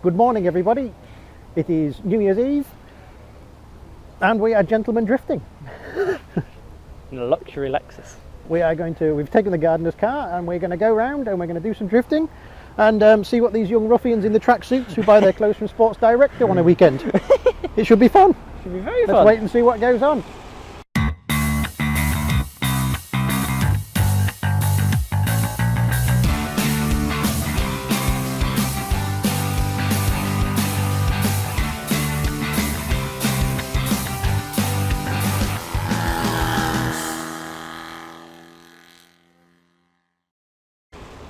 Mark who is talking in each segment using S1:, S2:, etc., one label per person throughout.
S1: Good morning everybody, it is New Year's Eve and we are gentlemen drifting.
S2: In a luxury Lexus.
S1: We've taken the gardener's car and we're going to go round and we're going to do some drifting and see what these young ruffians in the tracksuits who buy their clothes from Sports Direct do on a weekend. It should be fun.
S2: Should be very fun.
S1: Let's wait and see what goes on.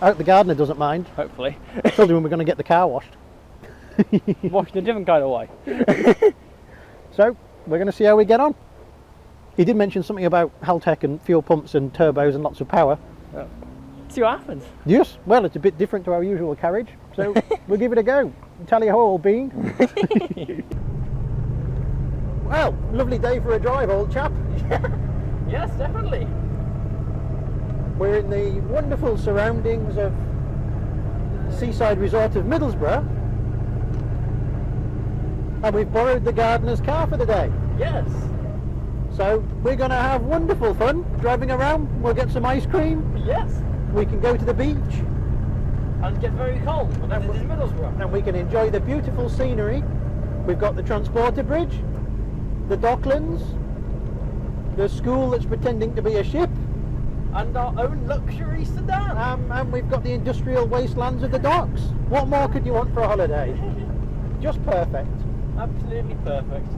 S1: I hope the gardener doesn't mind.
S2: Hopefully.
S1: I told him we're going to get the car washed.
S2: Washed a different kind of way.
S1: So, we're going to see how we get on. He did mention something about Haltech and fuel pumps and turbos and lots of power.
S2: See what happens.
S1: Yes, well, it's a bit different to our usual carriage, so we'll give it a go. Tally ho, old bean. Well, lovely day for a drive, old chap.
S2: Yes, definitely.
S1: We're in the wonderful surroundings of Teesside resort of Middlesbrough and we've borrowed the gardener's car for the day.
S2: Yes.
S1: So we're going to have wonderful fun driving around. We'll get some ice cream.
S2: Yes. We
S1: can go to the beach.
S2: And get very cold because it's in Middlesbrough.
S1: And we can enjoy the beautiful scenery. We've got the transporter bridge, the docklands, the school that's pretending to be a ship,
S2: and our own luxury sedan.
S1: And we've got the industrial wastelands of the docks. What more could you want for a holiday? Just perfect.
S2: Absolutely perfect.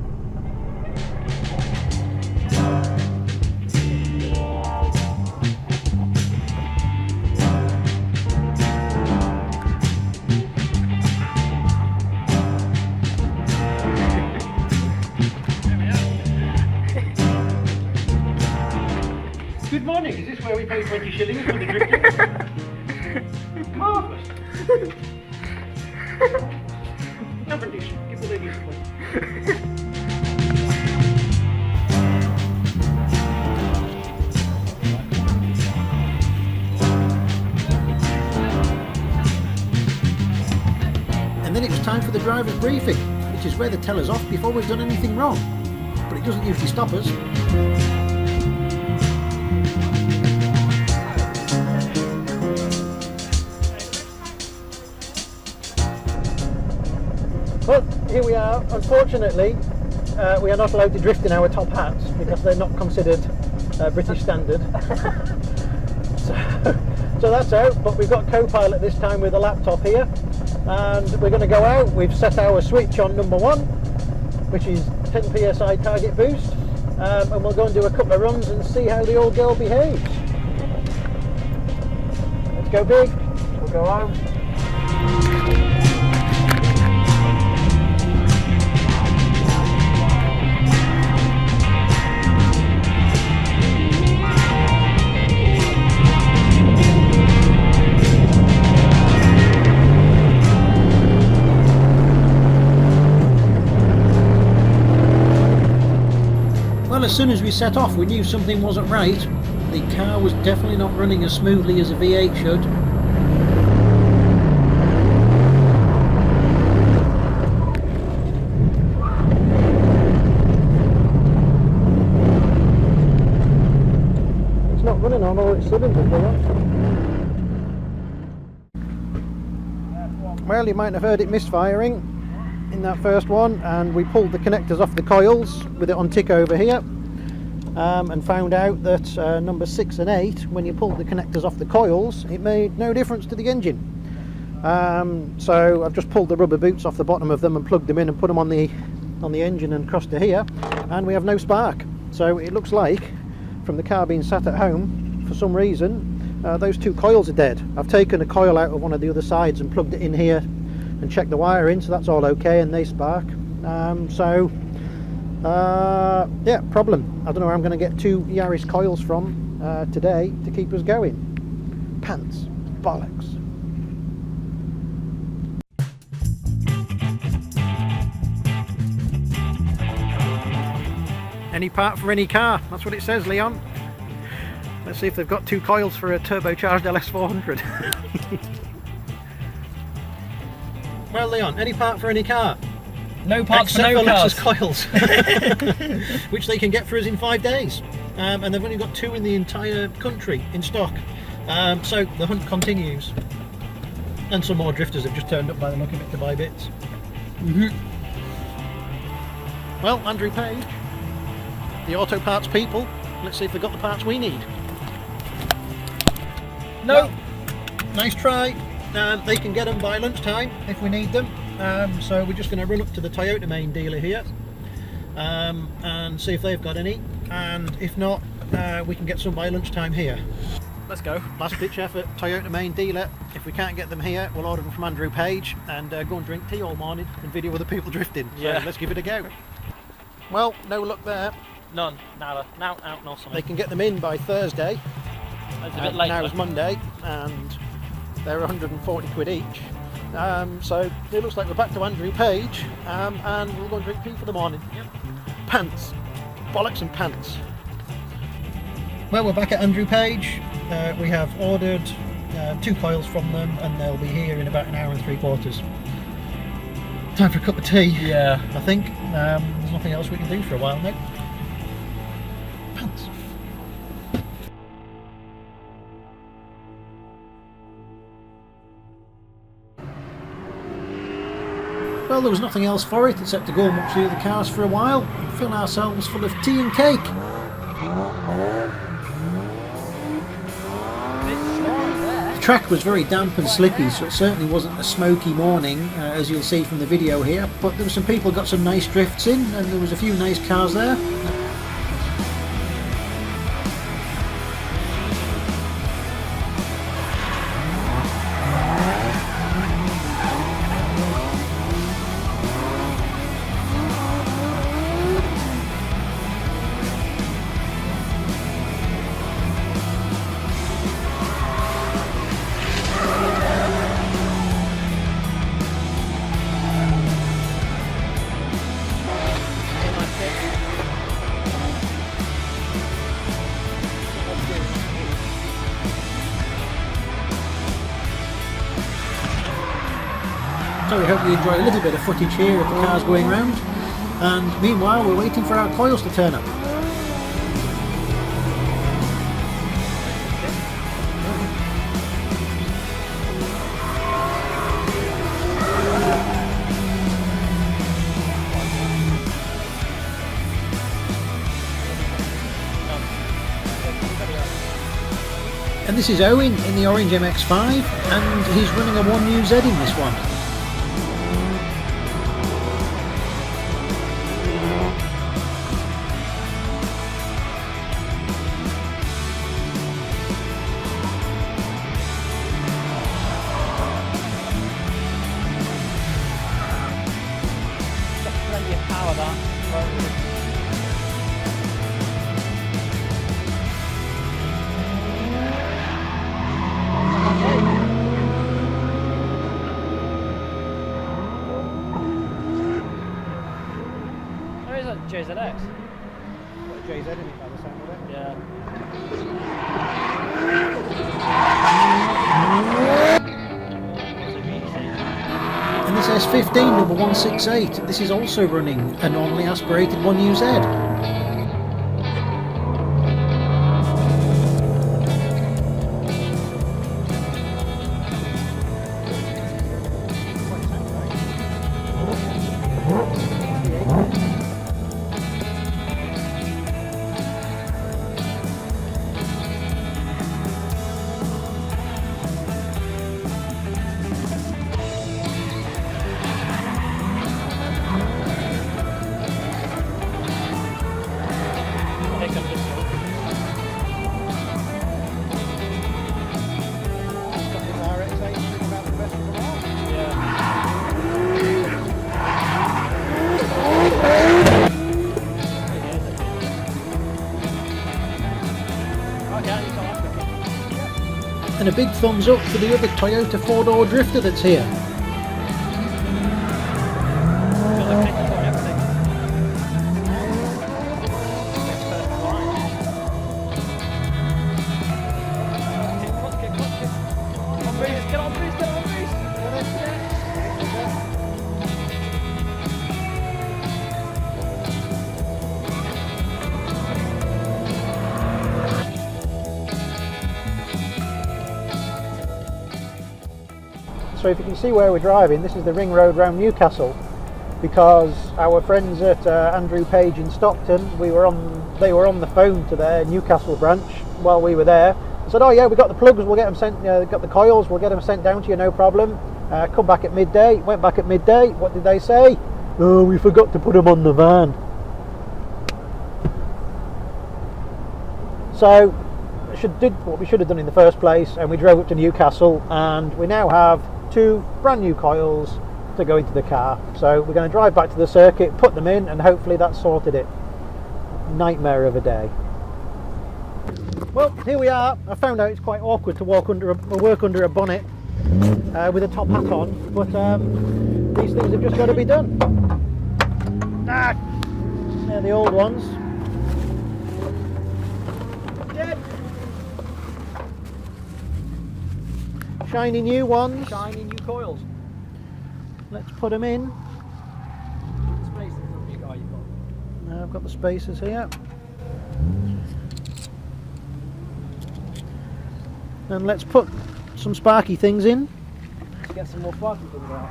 S1: Good morning, is this where we pay 20 shillings for the drifting? Marvellous! No condition, give the ladies a plate. And then it was time for the driver's briefing, which is where they tell us off before we've done anything wrong. But it doesn't usually stop us. Well, here we are. Unfortunately, we are not allowed to drift in our top hats because they're not considered British standard. So that's out, but we've got co-pilot this time with a laptop here. And we're going to go out. We've set our switch on number 1, which is 10 psi target boost. And we'll go and do a couple of runs and see how the old girl behaves. Let's go big. We'll go home. Well, as soon as we set off, we knew something wasn't right. The car was definitely not running as smoothly as a V8 should. It's not running on all its cylinders, well, you might have heard it misfiring in that first one, and we pulled the connectors off the coils with it on tick over here, and found out that number 6 and 8, when you pulled the connectors off the coils, it made no difference to the engine. So I've just pulled the rubber boots off the bottom of them and plugged them in and put them on the engine and across to here, and we have no spark. So it looks like, from the car being sat at home, for some reason those 2 coils are dead. I've taken a coil out of one of the other sides and plugged it in here and checked the wire in, so that's all okay, and they spark. Yeah, problem. I don't know where I'm going to get 2 Yaris coils from today to keep us going. Pants. Bollocks. Any part for any car, that's what it says, Leon. Let's see if they've got 2 coils for a turbocharged LS400. Well, Leon, any part for any car?
S2: No parts
S1: Except
S2: for no cars.
S1: Coils, which they can get for us in 5 days. And they've only got 2 in the entire country in stock. So the hunt continues. And some more drifters have just turned up by the look of it to buy bits. Well, Andrew Page, the auto parts people, let's see if they've got the parts we need.
S2: No.
S1: Well, nice try. They can get them by lunchtime if we need them. So we're just going to run up to the Toyota main dealer here and see if they've got any. And if not, we can get some by lunchtime here.
S2: Let's go.
S1: Last ditch effort, Toyota main dealer. If we can't get them here, we'll order them from Andrew Page and go and drink tea all morning and video other people drifting. So
S2: Yeah.
S1: let's give it a go. Well, no luck there.
S2: None. Nada. Now out, no something.
S1: They can get them in by Thursday.
S2: It's a bit late.
S1: Now it's Monday and they're 140 quid each. So it looks like we're back to Andrew Page and we'll go and drink tea for the morning.
S2: Yep.
S1: Pants. Bollocks and pants. Well, we're back at Andrew Page. We have ordered 2 coils from them and they'll be here in about an hour and 3/4. Time for a cup of tea.
S2: Yeah.
S1: I think. There's nothing else we can do for a while now. Pants. Well, there was nothing else for it except to go and watch the other cars for a while and fill ourselves full of tea and cake. The track was very damp and slippy, so it certainly wasn't a smoky morning, as you'll see from the video here, but there were some people got some nice drifts in and there was a few nice cars there. So we hope you enjoy a little bit of footage here of the cars going round, and meanwhile we're waiting for our coils to turn up. And this is Owen in the orange MX-5 and he's running a 1UZ in this one.
S2: Plenty of power that. Where is that JZX?
S1: Got a JZ in it by the sound of it.
S2: Yeah.
S1: And this S15 number 168, this is also running a normally aspirated 1UZ. And a big thumbs up for the other Toyota 4-door drifter that's here.
S2: Get on, Bruce, get on, Bruce.
S1: So if you can see where we're driving, this is the ring road round Newcastle, because our friends at Andrew Page in Stockton, they were on the phone to their Newcastle branch while we were there. They said, oh yeah, we got the plugs, we'll get them sent, got the coils, we'll get them sent down to you, no problem. Come back at midday. Went back at midday. What did they say? Oh, we forgot to put them on the van. So did what we should have done in the first place, and we drove up to Newcastle, and we now have 2 brand new coils to go into the car. So we're going to drive back to the circuit, put them in, and hopefully that sorted it. Nightmare of a day. Well, here we are. I found out it's quite awkward to work under a bonnet with a top hat on, but these things have just got to be done. They're the old ones. Dead. Shiny new ones.
S2: Shiny new coils.
S1: Let's put them in.
S2: Spaces on your car you've got.
S1: Now I've got the spacers here. And let's put some sparky things in.
S2: Let's get some more sparky things out.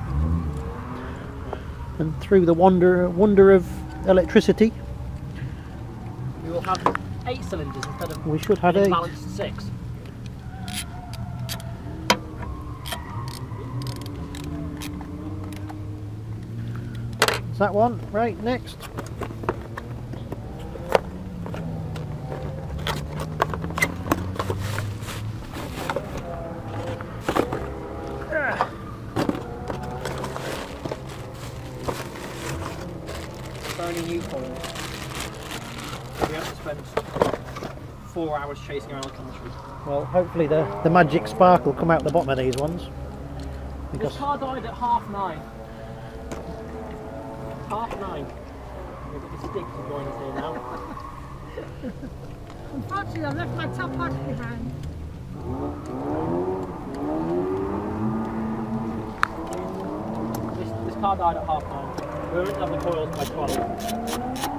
S1: And through the wonder of electricity,
S2: We will have 8 cylinders instead of
S1: we should have
S2: an
S1: 8.
S2: balanced 6.
S1: Is that one? Right, next.
S2: Shiny new coils. We have to spend 4 hours chasing around the country.
S1: Well, hopefully the magic spark will come out the bottom of these ones.
S2: This car died at 9:30. 9:30. We've got this dick to join us here now.
S3: Unfortunately, I left my top hat behind.
S2: This car died at 9:30. We were meant to have the coils by 12.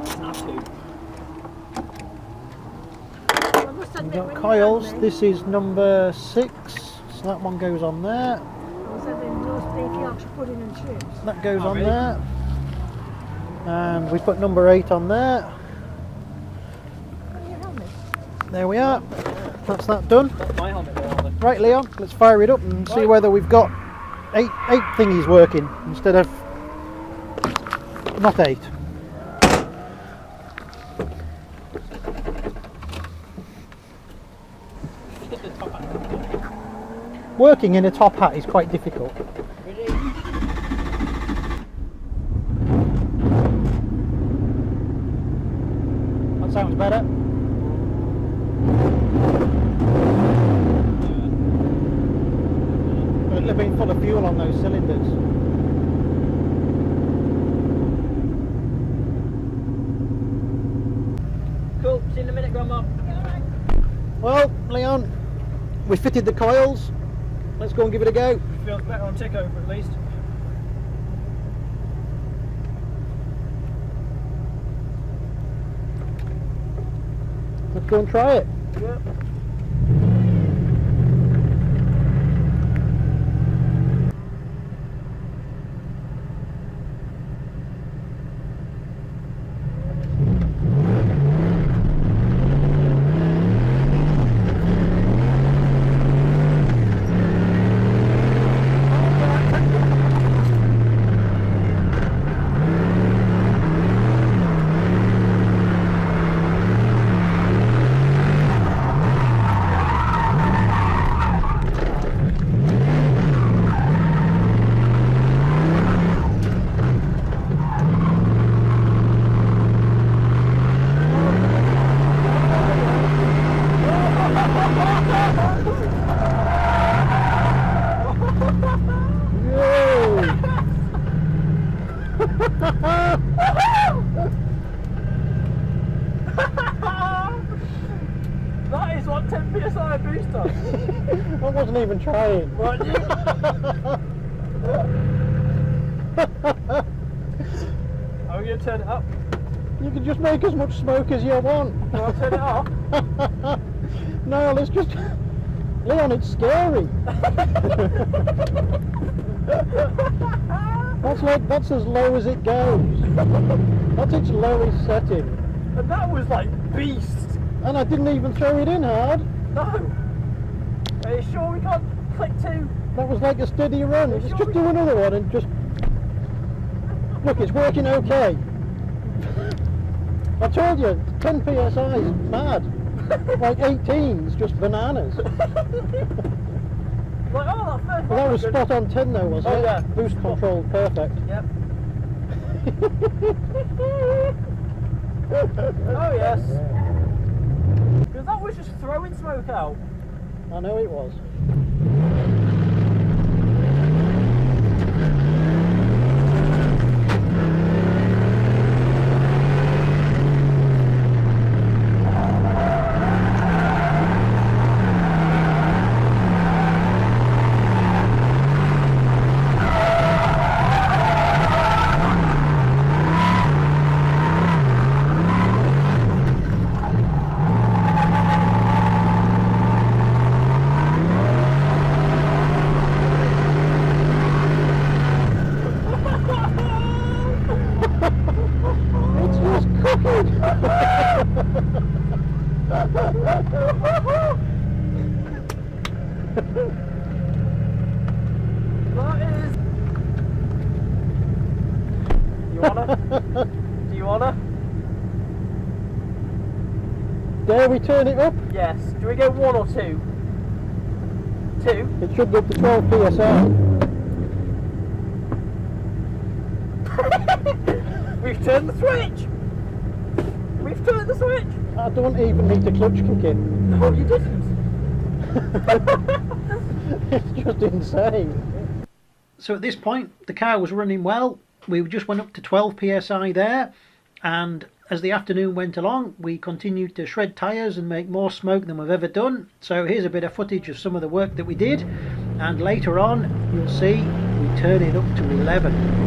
S2: It's now 2.
S3: I must
S1: We've
S3: admit,
S1: got
S3: when you
S1: coils.
S3: had me,
S1: This is number 6, so that one goes on there.
S3: I was having roast beef, Yorkshire pudding and chips.
S1: That goes
S2: Oh,
S1: on
S2: really?
S1: there. And we put number 8 on there.
S3: Can you help me?
S1: There we are. That's that done.
S2: That's my helmet there, Oliver.
S1: Right, Leon, let's fire it up and see
S2: Right.
S1: whether we've got 8 thingies working instead of not 8.
S2: Stick the top out.
S1: Working in a top hat is quite difficult.
S2: Ready?
S1: That sounds better. But it'll have been full of fuel on those cylinders.
S2: Cool, see you in a minute, Grandma.
S1: Well, Leon, we fitted the coils. Let's go and give it a go.
S2: Feels better on tick over at least.
S1: Let's go and try it.
S2: Yep. That is what 10 psi boost does.
S1: I wasn't even trying.
S2: Right, are we going to turn it up?
S1: You can just make as much smoke as you want.
S2: Can I turn it off?
S1: No, let's just... Leon, it's scary. That's as low as it goes. That's its lowest setting.
S2: And that was like beast.
S1: And I didn't even throw it in hard.
S2: No. Are you sure we can't click to?
S1: That was like a steady run. Let's just do another one and just... Look, it's working okay. I told you, 10 psi is mad. Like 18's just bananas.
S2: Like, oh, that first
S1: Well, that was spot on 10 though, wasn't it?
S2: Yeah.
S1: Boost control, perfect.
S2: Yep. Oh yes. Because that was just throwing smoke out.
S1: I know it was.
S2: Do you wanna?
S1: Dare we turn it up?
S2: Yes. Do we go 1 or 2? 2?
S1: It should go up to 12 psi.
S2: We've turned the switch! We've turned the switch!
S1: I don't even need to clutch kick it.
S2: No, you didn't!
S1: It's just insane. So at this point, the car was running well. We just went up to 12 psi there, and as the afternoon went along, we continued to shred tyres and make more smoke than we've ever done. So here's a bit of footage of some of the work that we did, and later on you'll see we turn it up to 11.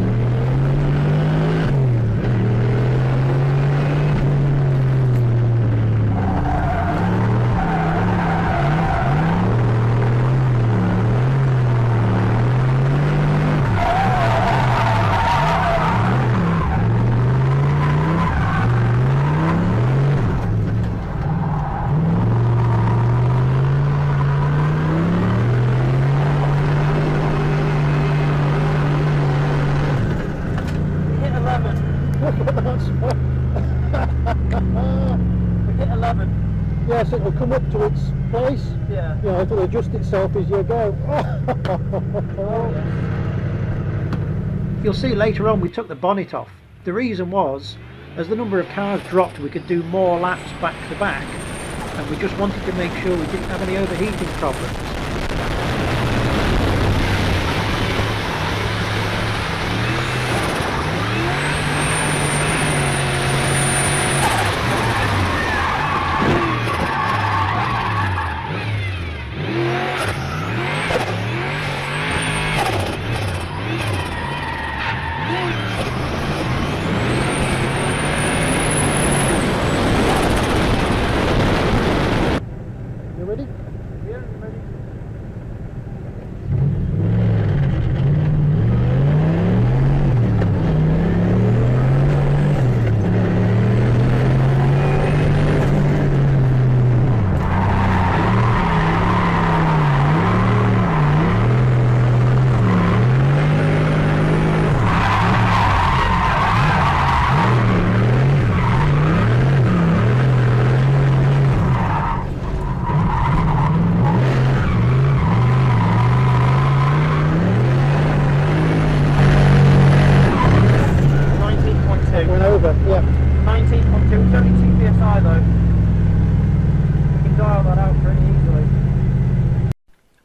S2: We hit 11.
S1: Yes, it will come up to its place.
S2: Yeah.
S1: You know, it'll adjust itself as you go. You'll see later on we took the bonnet off. The reason was, as the number of cars dropped, we could do more laps back to back, and we just wanted to make sure we didn't have any overheating problems.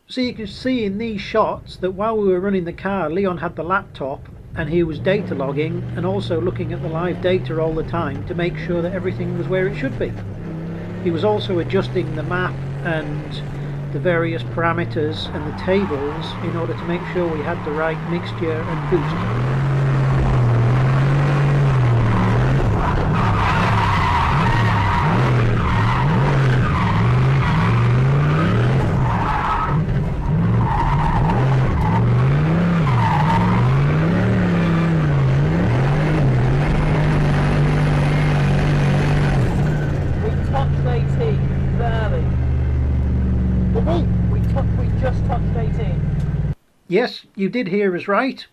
S1: So you can see in these shots that while we were running the car, Leon had the laptop and he was data logging and also looking at the live data all the time to make sure that everything was where it should be. He was also adjusting the map and the various parameters and the tables in order to make sure we had the right mixture and boost. Yes, you did hear us right.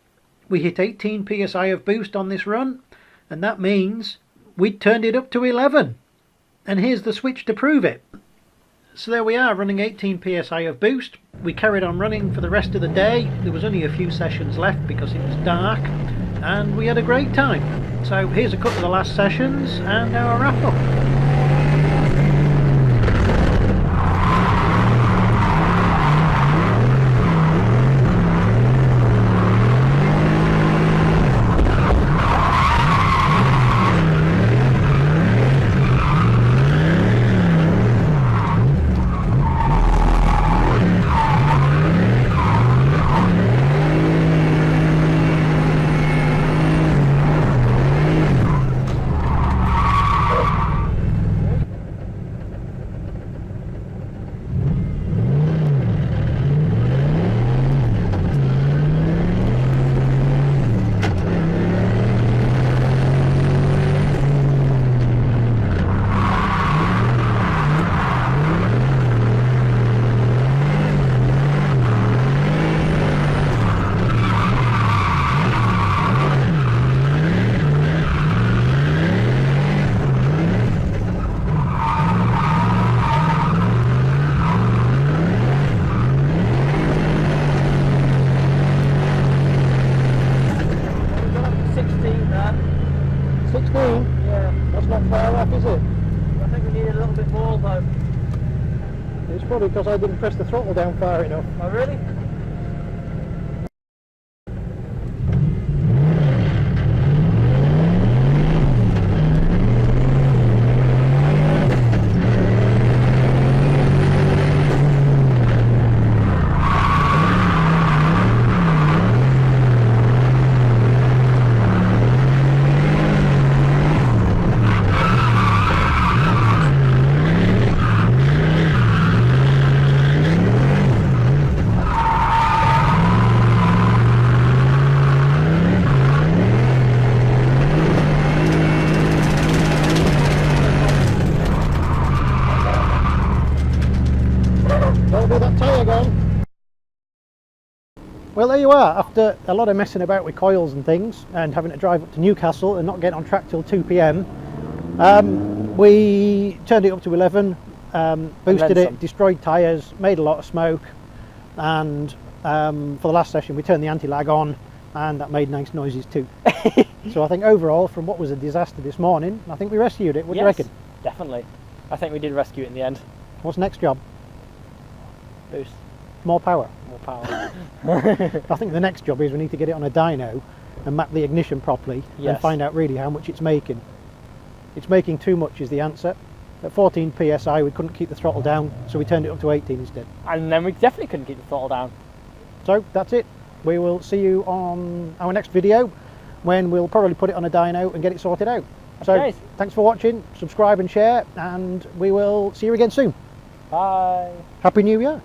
S1: We hit 18 psi of boost on this run, and that means we'd turned it up to 11. And here's the switch to prove it. So there we are, running 18 psi of boost. We carried on running for the rest of the day. There was only a few sessions left because it was dark, and we had a great time. So here's a cut of the last sessions and our wrap up. It's probably because I didn't press the throttle down far enough.
S2: Oh really?
S1: Well, there you are. After a lot of messing about with coils and things and having to drive up to Newcastle and not getting on track till 2 p.m, we turned it up to 11, boosted it, destroyed tyres, made a lot of smoke, and for the last session we turned the anti-lag on and that made nice noises too. So I think overall, from what was a disaster this morning, I think we rescued it. What do you reckon?
S2: Definitely. I think we did rescue it in the end.
S1: What's next job?
S2: Boost.
S1: More power.
S2: More power.
S1: I think the next job is we need to get it on a dyno and map the ignition properly and find out really how much it's making. It's making too much is the answer. At 14 psi we couldn't keep the throttle down, so we turned it up to 18 instead.
S2: And then we definitely couldn't keep the throttle down.
S1: So that's it. We will see you on our next video when we'll probably put it on a dyno and get it sorted out. So thanks for watching, subscribe and share, and we will see you again soon.
S2: Bye.
S1: Happy New Year.